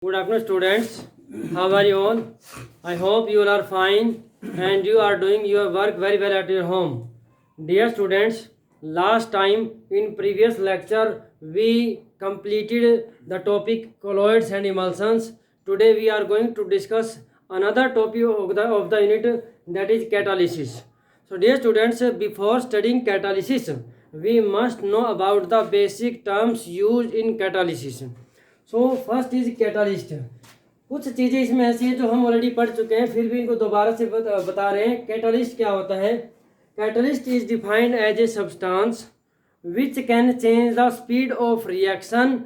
Good afternoon, students. How are you all? I hope you all are fine and you are doing your work very well at your home. Dear students, last time in previous lecture we completed the topic colloids and emulsions. Today we are going to discuss another topic of the unit, that is catalysis. So dear students, before studying catalysis, we must know about the basic terms used in catalysis. So first is catalyst. कुछ चीज़ें इसमें ऐसी हैं जो हम already पढ़ चुके हैं, फिर भी इनको दोबारा से बता रहे हैं। कैटालिस्ट क्या होता है? Catalyst is defined as a substance which can change the speed of reaction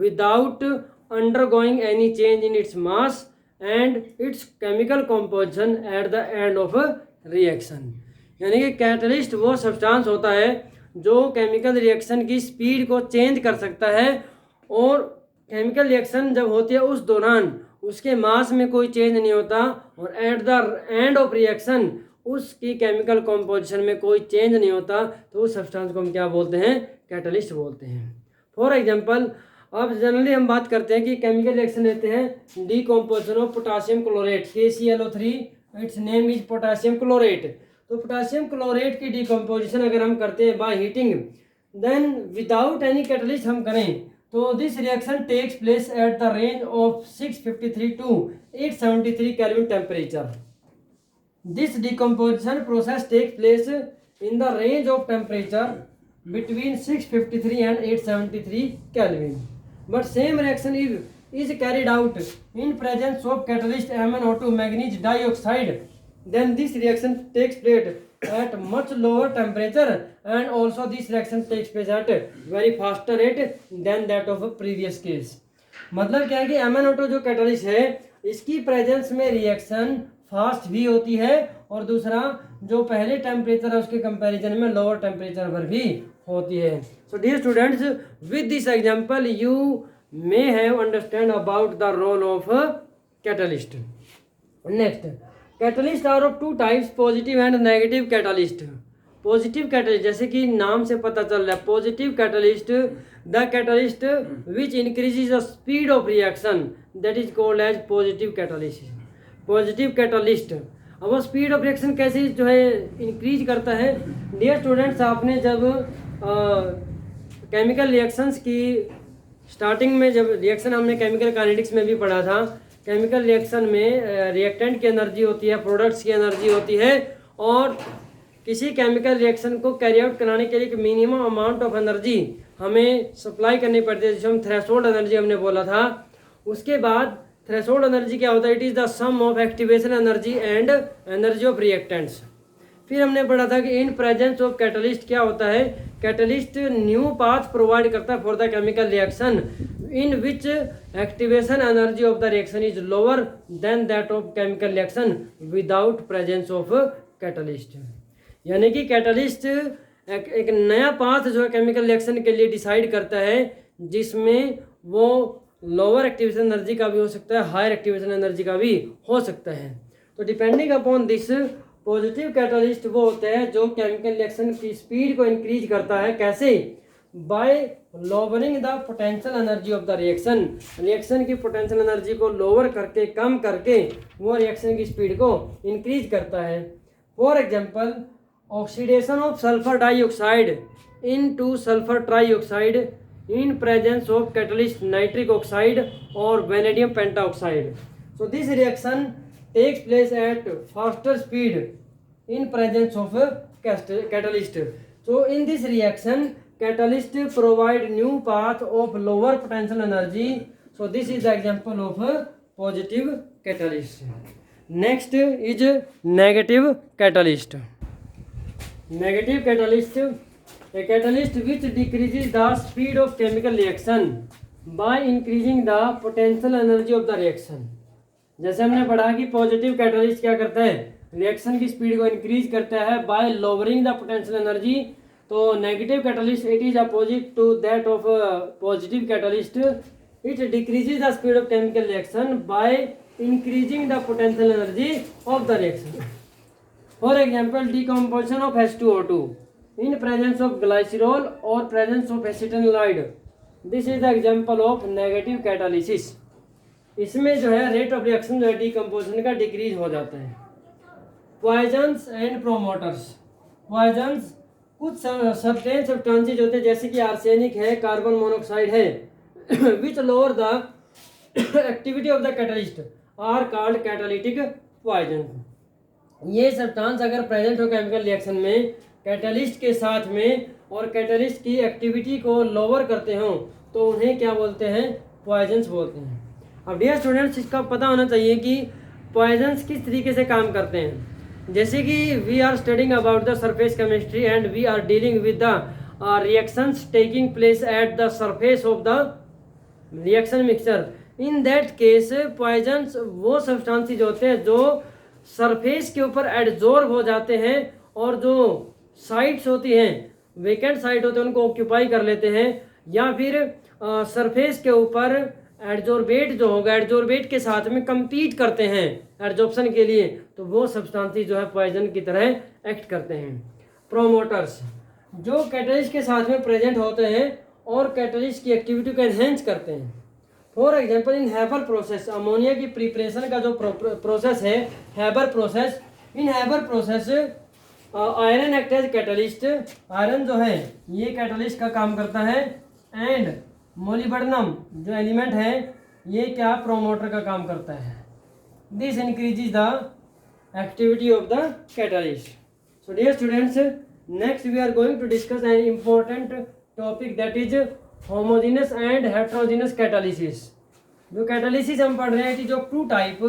without undergoing any change in its mass and its chemical composition at the end of reaction. यानी कि कैटालिस्ट वो substance होता है जो chemical reaction की speed को change कर सकता है, और केमिकल रिएक्शन जब होती है उस दौरान उसके मास में कोई चेंज नहीं होता, और eight the end of reaction उसकी केमिकल कंपोजिशन में कोई चेंज नहीं होता, तो उस सब्सटेंस को हम क्या बोलते हैं? कैटलिस्ट बोलते हैं। फॉर एग्जांपल, अब जनरली हम बात करते हैं कि केमिकल रिएक्शन लेते हैं decomposition of potassium chlorate KClO3, its name is potassium chlorate. तो पोटासियम क्लोरेट की डीकम्पोजिशन अगर हम करते हैं by heating, then without any catalyst हम करें तो this reaction takes place at the range of 653 to 873 Kelvin temperature. This decomposition process takes place in the range of temperature between 653 and 873 Kelvin, but same reaction is carried out in presence of catalyst MnO2 manganese dioxide, then this reaction takes place at much lower temperature and also this reaction takes place at very faster rate than that of a previous case। मतलब क्या है कि MnO2 जो catalyst है इसकी presence में reaction fast भी होती है, और दूसरा जो पहले टेम्परेचर है उसके कंपैरिजन में लोअर टेम्परेचर पर भी होती है। So dear students, with this example you may have understand about the role of catalyst. Next, catalyst are of two types, positive and negative catalyst. Positive catalyst, जैसे कि नाम से पता चल रहा है, positive catalyst the catalyst which increases the speed of reaction, that is called as positive catalyst. Positive catalyst अब वो स्पीड ऑफ रिएक्शन कैसे जो है इंक्रीज करता है? डियर स्टूडेंट्स, आपने जब केमिकल रिएक्शंस की स्टार्टिंग में जब रिएक्शन हमने केमिकल काइनेटिक्स में भी पढ़ा था, केमिकल रिएक्शन में रिएक्टेंट की एनर्जी होती है, प्रोडक्ट्स की एनर्जी होती है, और किसी केमिकल रिएक्शन को कैरी आउट कराने के लिए एक मिनिमम अमाउंट ऑफ एनर्जी हमें सप्लाई करनी पड़ती है, जिसे हम थ्रेशोल्ड एनर्जी हमने बोला था। उसके बाद थ्रेशोल्ड एनर्जी क्या होता है? It is the sum of activation energy and energy of reactants. फिर हमने पढ़ा था कि इन प्रेजेंस ऑफ कैटलिस्ट क्या होता है? कैटलिस्ट न्यू पाथ प्रोवाइड करता है for the chemical reaction in which activation energy of the reaction is lower than that of chemical reaction without presence of catalyst. यानी कि कैटलिस्ट एक नया पाथ जो है केमिकल रिएक्शन के लिए डिसाइड करता है, जिसमें वो लोअर एक्टिवेशन एनर्जी का भी हो सकता है, हायर एक्टिवेशन एनर्जी का भी हो सकता है। तो depending upon this, positive catalyst वो होते हैं जो केमिकल रिएक्शन की स्पीड को इंक्रीज करता है। कैसे? Bye lowering the potential energy of the reaction. Reaction की पोटेंशियल एनर्जी को लोअर करके, कम करके वो रिएक्शन की स्पीड को इंक्रीज करता है। For example, oxidation of sulphur dioxide into sulphur trioxide in presence of catalyst nitric oxide और vanadium pentoxide. So this reaction takes place at faster speed in presence of catalyst. So in this reaction, catalyst provide new path of lower potential energy. So this is the example of positive catalyst. Next is negative catalyst. Negative catalyst, a catalyst which decreases the speed of chemical reaction by increasing the potential energy of the reaction. जैसे हमने पढ़ा कि positive catalyst क्या करता है? Reaction की speed को increase करता है by lowering the potential energy. तो negative catalyst it is opposite to that of positive catalyst, it decreases the speed of chemical reaction by increasing the potential energy of the reaction. For example, decomposition of H2O2 in presence of glycerol और presence of acetyl aldehyde, this is the example of negative catalysis. इसमें जो है rate of reaction जो है decomposition का decrease हो जाता है। Poisons and promoters. पॉइजन्स कुछ सर्टेन सब्सटेंसेज होते हैं जैसे कि आर्सेनिक है, कार्बन मोनोऑक्साइड है, which lower the activity of the catalyst are called catalytic poison. ये सब्सटेंस अगर प्रेजेंट हो केमिकल रिएक्शन में कैटलिस्ट के साथ में और कैटलिस्ट की एक्टिविटी को लोअर करते हो तो उन्हें क्या बोलते हैं? पॉइजन्स बोलते हैं। अब डियर स्टूडेंट्स, इसका पता होना चाहिए कि पॉइजन्स किस तरीके से काम करते हैं। जैसे कि we are studying about the surface chemistry and we are dealing with the reactions taking place at the surface of the reaction mixture. In that case poisons वो सब्सटेंसेस होते हैं जो सरफेस के ऊपर एडजॉर्ब हो जाते हैं और जो साइट्स होती हैं, वेकेंट साइट होते हैं, उनको ऑक्यूपाई कर लेते हैं, या फिर सरफेस के ऊपर एडजॉर्बेट जो होगा एडजॉर्बेट के साथ में compete करते हैं एडजॉर्प्शन के लिए, तो वो सब्सटेंसेस जो है पॉइजन की तरह एक्ट करते हैं। प्रोमोटर्स जो कैटलिस्ट के साथ में प्रेजेंट होते हैं और कैटलिस्ट की एक्टिविटी को एनहेंस करते हैं। For example in Haber process, ammonia की प्रिपरेशन का जो प्रोसेस है Haber process, in Haber process iron act as catalyst. Iron जो है ये कैटलिस्ट का काम करता है एंड मोलिब्डेनम जो एलिमेंट है ये क्या प्रोमोटर का काम करता है। This increases the activity of the catalyst. So dear students, next we are going to discuss an important topic that is homogenous and heterogenous catalysis. जो कैटालिसिस हम पढ़ रहे हैं it is of two type,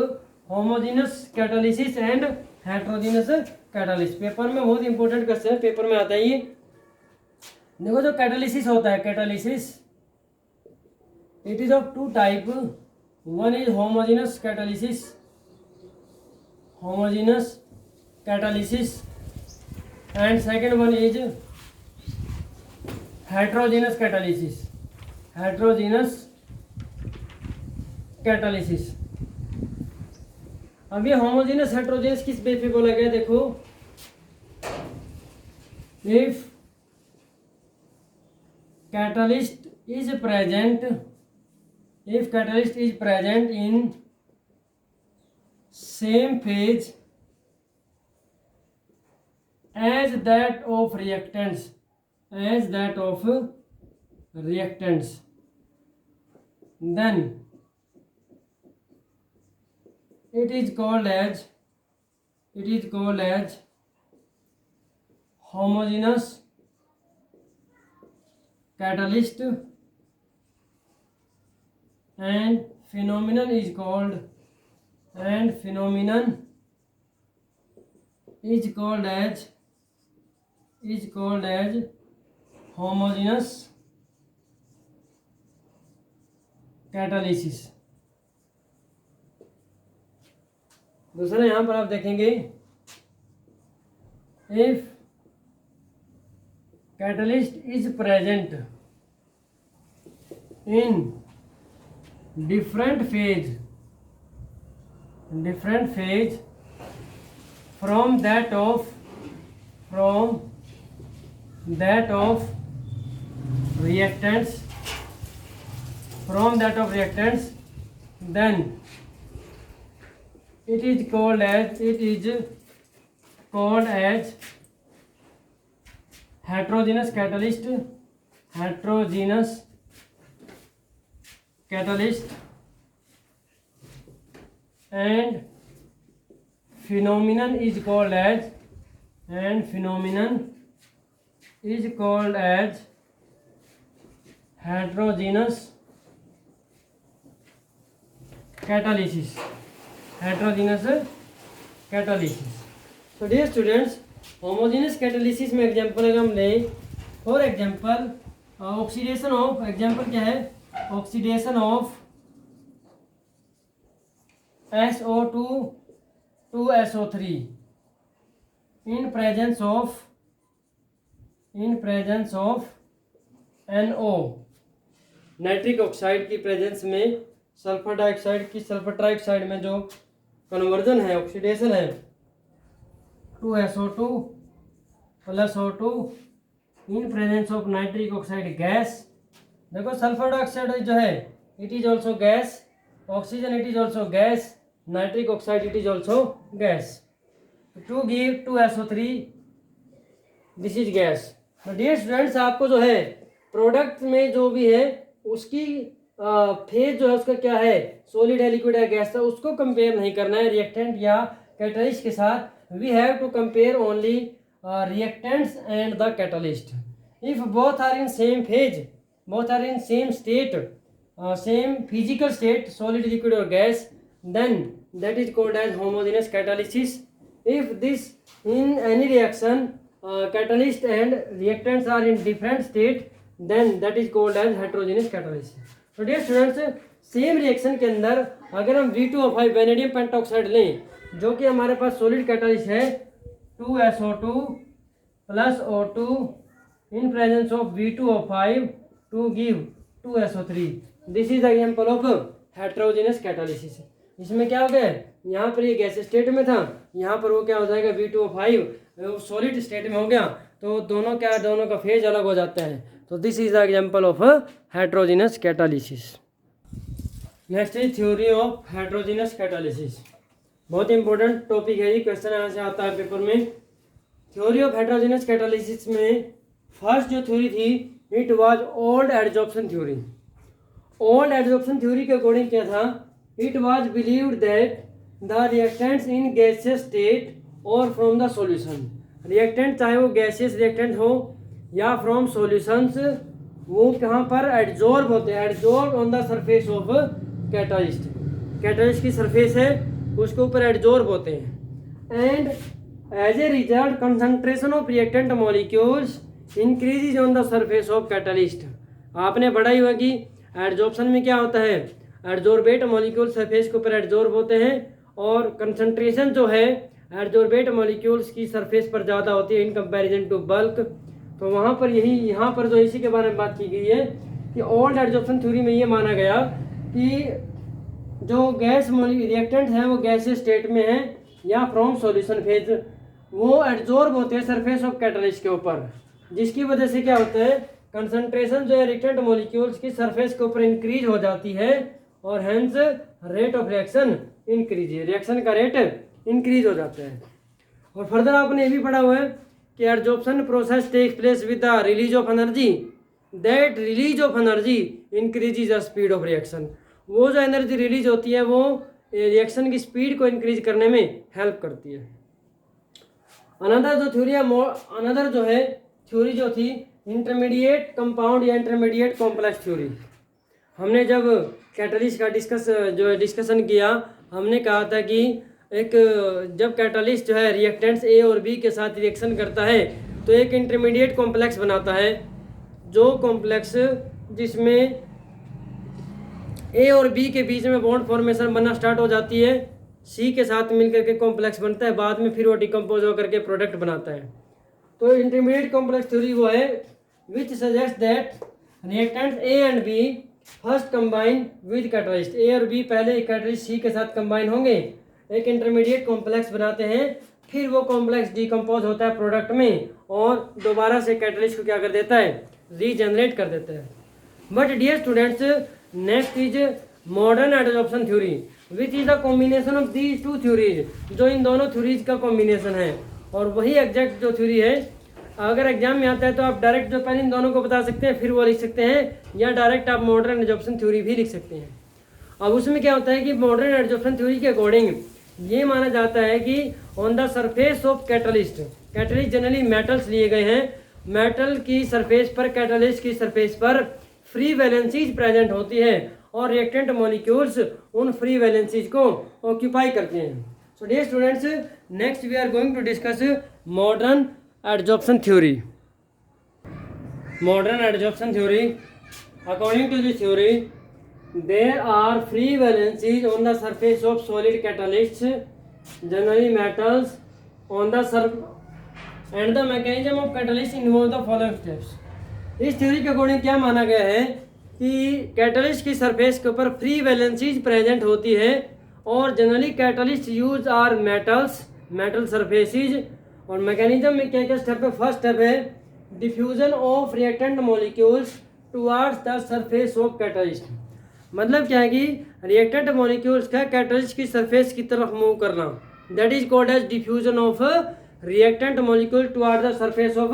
homogenous catalysis and heterogenous catalysis. Paper में बहुत important question paper में आता है ये। देखो जो कैटालिसिस होता है catalysis it is of two type, one is homogenous catalysis, homogenous catalysis, and second one is heterogenous catalysis, heterogenous catalysis. अब ये होमोजेनस हेट्रोजेनस किस बेस पे बोला गया? देखो, if catalyst is present, if catalyst is present in same phase as that of reactants, as that of reactants, then it is called as homogeneous catalyst, and phenomenon is called as homogeneous catalysis। दूसरा यहाँ पर आप देखेंगे, if catalyst is present in different phase from that of reactants, then it is called as heterogeneous catalyst, and phenomenon is called as heterogeneous catalysis, So dear students, homogeneous catalysis में example अगर हम लें, for example oxidation of, example क्या है? Oxidation of SO2 to SO3 in presence of NO, nitric oxide की presence में sulphur dioxide की sulphur trioxide में जो कन्वर्जन है, ऑक्सीडेशन है, 2SO2 plus O2 in presence of nitric oxide gas. देखो सल्फर डाइऑक्साइड जो है it is also gas oxygen it is also gas, nitric oxide it is also gas. To give 2SO3 this is gas. Dear students, आपको जो है product में जो भी है उसकी फेज जो है उसका क्या है, सॉलिड है, लिक्विड है, गैस है, उसको कंपेयर नहीं करना है रिएक्टेंट या कैटलिस्ट के साथ. We have to compare only reactants and the catalyst. If both are in same phase, both are in same state, same physical state, solid, liquid or gas, then that is called as homogeneous catalysis. If this in any reaction catalyst and reactants are in different state, then that is called as heterogeneous catalysis. So dear students, same reaction के अंदर अगर हम V2O5 vanadium pentoxide लें जो कि हमारे पास solid catalyst है 2SO2 plus O2 in presence of V2O5 to give 2SO3. This is the example of heterogeneous catalysis. इसमें क्या हो गया, यहाँ पर ये गैस स्टेट में था, यहाँ पर वो क्या हो जाएगा V2O5 सॉलिड स्टेट में हो गया, तो दोनों का फेज अलग हो जाता है. तो this is the example of heterogeneous catalysis. Next is theory of heterogeneous catalysis. बहुत इंपॉर्टेंट टॉपिक है ये, क्वेश्चन यहाँ से आता है पेपर में. थ्योरी ऑफ हेटेरोजेनस कैटालिसिस में फर्स्ट जो थ्योरी थी it was old adsorption theory. Old adsorption theory के अकॉर्डिंग क्या था, it was believed that the reactants in gaseous state और फ्रॉम द सॉल्यूशन. रिएक्टेंट चाहे वो गैसियस रिएक्टेंट हो या फ्रॉम सॉल्यूशंस, वो कहाँ पर एडजॉर्ब होते हैं, adsorb on the surface of catalyst. Catalyst की सरफेस है उसके ऊपर एडजॉर्ब होते हैं. And as a result concentration of reactant molecules increase on the surface of catalyst. आपने पढ़ाई होगी एडजॉर्प्शन में क्या होता है, एडजॉर्बेट मॉलिक्यूल सरफेस के ऊपर एडजॉर्ब होते हैं और कंसंट्रेशन जो है एडजॉर्बेट मॉलिक्यूल्स की सरफेस पर ज़्यादा होती है इन कंपैरिजन टू बल्क. तो वहाँ पर यहाँ पर जो इसी के बारे में बात की गई है कि ओल्ड एडजॉर्प्शन थ्योरी में ये माना गया कि जो गैस रिएक्टेंट है वो गैसियस स्टेट में है या फ्रॉम सॉल्यूशन फेज, वो एडजॉर्ब होते हैं सरफेस ऑफ कैटालिस्ट के ऊपर, जिसकी वजह से क्या होता है कंसंट्रेशन जो है रिएक्टेंट मॉलिक्यूल्स की सरफेस के ऊपर इंक्रीज हो जाती है और hence rate of reaction increase, reaction का रेट इंक्रीज हो जाता है. और फर्दर आपने ये भी पढ़ा हुआ है कि adsorption process takes place with the release of energy, that release of energy increases the speed of reaction. वो जो एनर्जी रिलीज होती है वो रिएक्शन की स्पीड को इंक्रीज करने में हेल्प करती है. अनदर जो थ्योरी है, अनदर जो है थ्योरी जो थी इंटरमीडिएट कंपाउंड या इंटरमीडिएट कॉम्प्लेक्स थ्योरी. हमने जब कैटालिस्ट का डिस्कशन किया, हमने कहा था कि एक जब कैटालिस्ट जो है रिएक्टेंट्स ए और बी के साथ रिएक्शन करता है तो एक इंटरमीडिएट कॉम्प्लेक्स बनाता है, जो कॉम्प्लेक्स जिसमें ए और बी के बीच में बॉन्ड फॉर्मेशन बनना स्टार्ट हो जाती है, सी के साथ मिलकर के कॉम्प्लेक्स बनता है, बाद में फिर वो डिकम्पोज होकर के प्रोडक्ट बनाता है. तो इंटरमीडिएट कॉम्प्लेक्स थ्योरी वो है which suggest that reactants A and B first combine with catalyst. A और बी पहले कैटालिस्ट सी के साथ कंबाइन होंगे, एक इंटरमीडिएट कॉम्प्लेक्स बनाते हैं, फिर वो कॉम्प्लेक्स डिकम्पोज होता है प्रोडक्ट में और दोबारा से कैटालिस्ट को क्या कर देता है, रीजनरेट कर देता है. But dear students, next is modern adsorption theory which is the combination of these two theories, जो इन दोनों थ्योरीज का कॉम्बिनेशन है. और वही एग्जैक्ट जो थ्योरी है, अगर एग्जाम में आता है तो आप डायरेक्ट जो पहले इन दोनों को बता सकते हैं फिर वो लिख सकते हैं, या डायरेक्ट आप मॉडर्न एडजॉर्प्शन थ्योरी भी लिख सकते हैं. अब उसमें क्या होता है कि मॉडर्न एडजॉर्प्शन थ्योरी के अकॉर्डिंग ये माना जाता है कि on the surface of catalyst, catalyst generally metals लिए गए हैं, मेटल की सरफेस पर, कैटालिस्ट की सरफेस पर फ्री वैलेंसीज प्रेजेंट होती है और रिएक्टेंट मॉलिक्यूल्स उन फ्री वैलेंसीज को ऑक्यूपाई करते हैं. So dear students, next we are going to discuss modern adsorption theory. Modern adsorption theory, according to this theory there are free valencies on the surface of solid catalysts, generally metals, on the surface and the mechanism of catalyst involve the following steps. इस theory के according क्या माना गया है कि catalyst की surface के ऊपर फ्री वैलेंसीज प्रेजेंट होती है और generally catalyst use are metals, metal surfaces. और मैकेनिज्म में क्या क्या स्टेप है, फर्स्ट स्टेप है diffusion of reactant molecules towards the surface of catalyst. मतलब क्या है कि रिएक्टेंट मॉलिक्यूल्स का कैटलिस्ट की सरफेस की तरफ मूव करना, that is called as diffusion of reactant molecule toward the surface of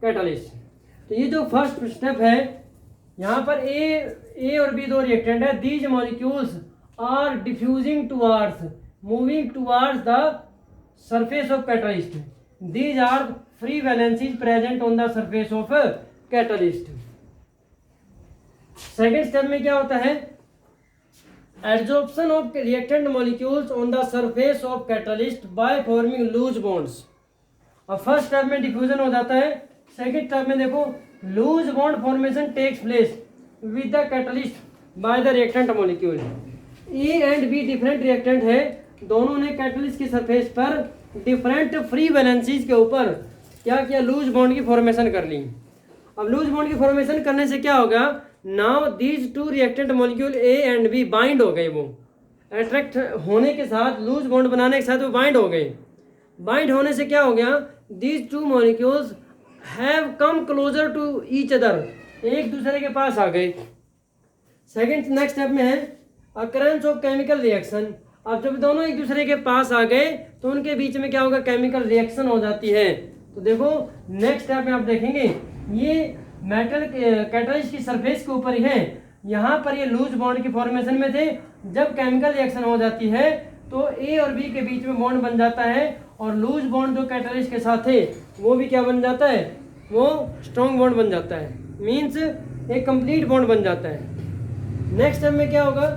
catalyst. तो ये जो फर्स्ट स्टेप है, यहाँ पर ए और बी दो रिएक्टेंट है, these molecules are diffusing towards, moving towards the surface of catalyst, these are free valencies present on the surface of catalyst. Second step में क्या होता है, adsorption of reactant molecules on the surface of catalyst by forming loose bonds. अब first step में diffusion हो जाता है, second step में देखो loose bond formation takes place with the catalyst by the reactant molecule. A and be different reactant है, दोनों ने कैटलिस्ट की सरफेस पर डिफरेंट फ्री वैलेंसीज के ऊपर क्या किया, लूज बॉन्ड की फॉर्मेशन कर ली। अब लूज बॉन्ड की फॉर्मेशन करने से क्या होगा, now these two reactant molecule A and B bind हो गए, वो अट्रैक्ट होने के साथ, लूज बॉन्ड बनाने के साथ वो बाइंड हो गए। बाइंड होने से क्या हो गया, these two molecules have come closer to each other, एक दूसरे के पास आ गए। सेकेंड नेक्स्ट स्टेप में है अकरेंस ऑफ केमिकल रिएक्शन। अब जब दोनों एक दूसरे के पास आ गए तो उनके बीच में क्या होगा, केमिकल रिएक्शन हो जाती है। तो देखो नेक्स्ट स्टेप में आप देखेंगे, ये मेटल कैटलिस्ट की सरफेस के ऊपर ही है, यहाँ पर ये लूज बॉन्ड की फॉर्मेशन में थे, जब केमिकल रिएक्शन हो जाती है तो ए और बी के बीच में बॉन्ड बन जाता है, और लूज बॉन्ड जो कैटलिस्ट के साथ थे वो भी क्या बन जाता है, वो स्ट्रॉन्ग बॉन्ड बन जाता है, मीन्स एक कंप्लीट बॉन्ड बन जाता है। नेक्स्ट स्टेप में क्या होगा,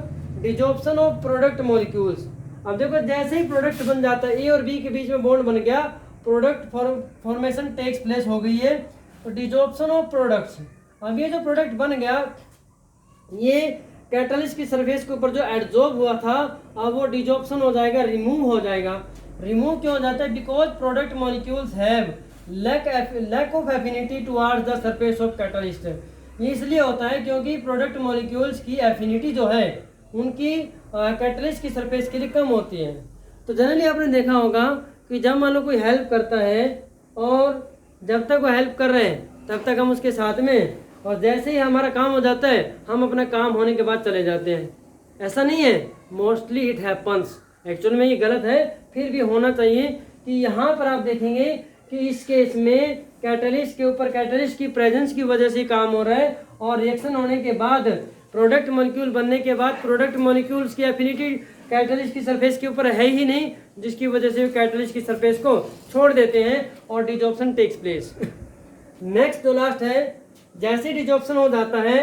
डिजॉर्प्शन ऑफ प्रोडक्ट मॉलिक्यूल्स। अब देखो जैसे ही प्रोडक्ट बन जाता है, ए और बी के बीच में बॉन्ड बन गया, प्रोडक्ट फॉर्मेशन टेक्स प्लेस हो गई है, तो डिजॉर्प्शन ऑफ प्रोडक्ट्स। अब ये जो प्रोडक्ट बन गया, ये कैटलिस्ट की सरफेस के ऊपर जो एडजॉर्ब हुआ था, अब वो डिजॉर्प्शन हो जाएगा, रिमूव हो जाएगा। रिमूव क्यों हो जाता है, because product molecules have lack of affinity towards the surface of catalyst. ये इसलिए होता है क्योंकि प्रोडक्ट मॉलिक्यूल्स की एफिनिटी जो है उनकी कैटलिस्ट की सरफेस के लिए कम होती है। तो जनरली आपने देखा होगा कि जब मान लो कोई हेल्प करता है, और जब तक वो हेल्प कर रहे हैं तब तक हम उसके साथ में, और जैसे ही हमारा काम हो जाता है हम अपना काम होने के बाद चले जाते हैं। ऐसा नहीं है, मोस्टली इट हैपन्स, एक्चुअल में ये गलत है, फिर भी होना चाहिए कि यहाँ पर आप देखेंगे कि इस केस में कैटलिस्ट के ऊपर कैटलिस्ट की प्रेजेंस की वजह से काम हो रहा है, और रिएक्शन होने के बाद प्रोडक्ट मॉलिक्यूल बनने के बाद प्रोडक्ट मॉलिक्यूल्स की एफिनिटी कैटलिस्ट की सरफेस के ऊपर है ही नहीं, जिसकी वजह से कैटलिस्ट की सरफेस को छोड़ देते हैं और डिजॉर्प्शन टेक्स प्लेस। नेक्स्ट तो लास्ट है, जैसे डिजॉर्प्शन हो जाता है,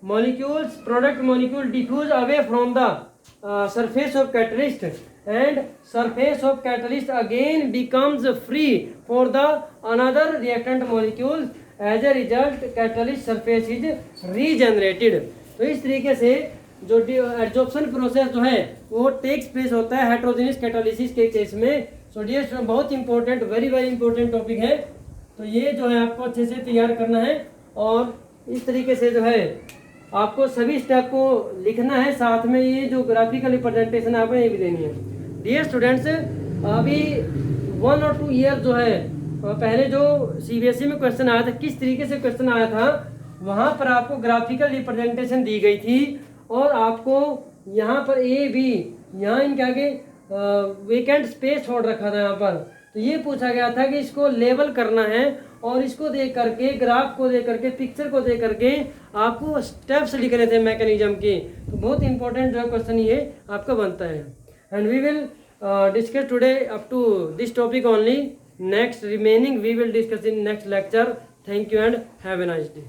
molecules product molecule diffuse away from the surface of catalyst, and surface of catalyst again becomes free for the another reactant molecule, as a result catalyst surface is regenerated. तो इस तरीके से जो एडजॉर्प्शन प्रोसेस जो है वो takes place होता है हेटेरोजेनियस कैटालिसिस के केस में। सो डियर स्टूडेंट, बहुत important, very very important topic है। तो ये जो है आपको अच्छे से तैयार करना है, और इस तरीके से जो है आपको सभी स्टेप को लिखना है, साथ में ये जो ग्राफिकल रिप्रेजेंटेशन आपको ये भी देनी है। डियर स्टूडेंट्स, अभी 1 और 2 ईयर जो है पहले जो CBSE में क्वेश्चन आया था, किस तरीके से क्वेश्चन आया था, वहाँ पर आपको ग्राफिकल रिप्रेजेंटेशन दी गई थी, और आपको यहाँ पर ए बी यहाँ इनके आगे वेकेंट स्पेस छोड़ रखा था यहाँ पर। तो ये पूछा गया था कि इसको लेबल करना है, और इसको देख करके, ग्राफ को देख करके, पिक्चर को देख करके आपको स्टेप्स लिखने थे मैकेनिज्म के। तो बहुत इंपॉर्टेंट जो है क्वेश्चन ये आपका बनता है। And we will discuss today up to this topic only. Next remaining we will discuss in next lecture. Thank you and have a nice day.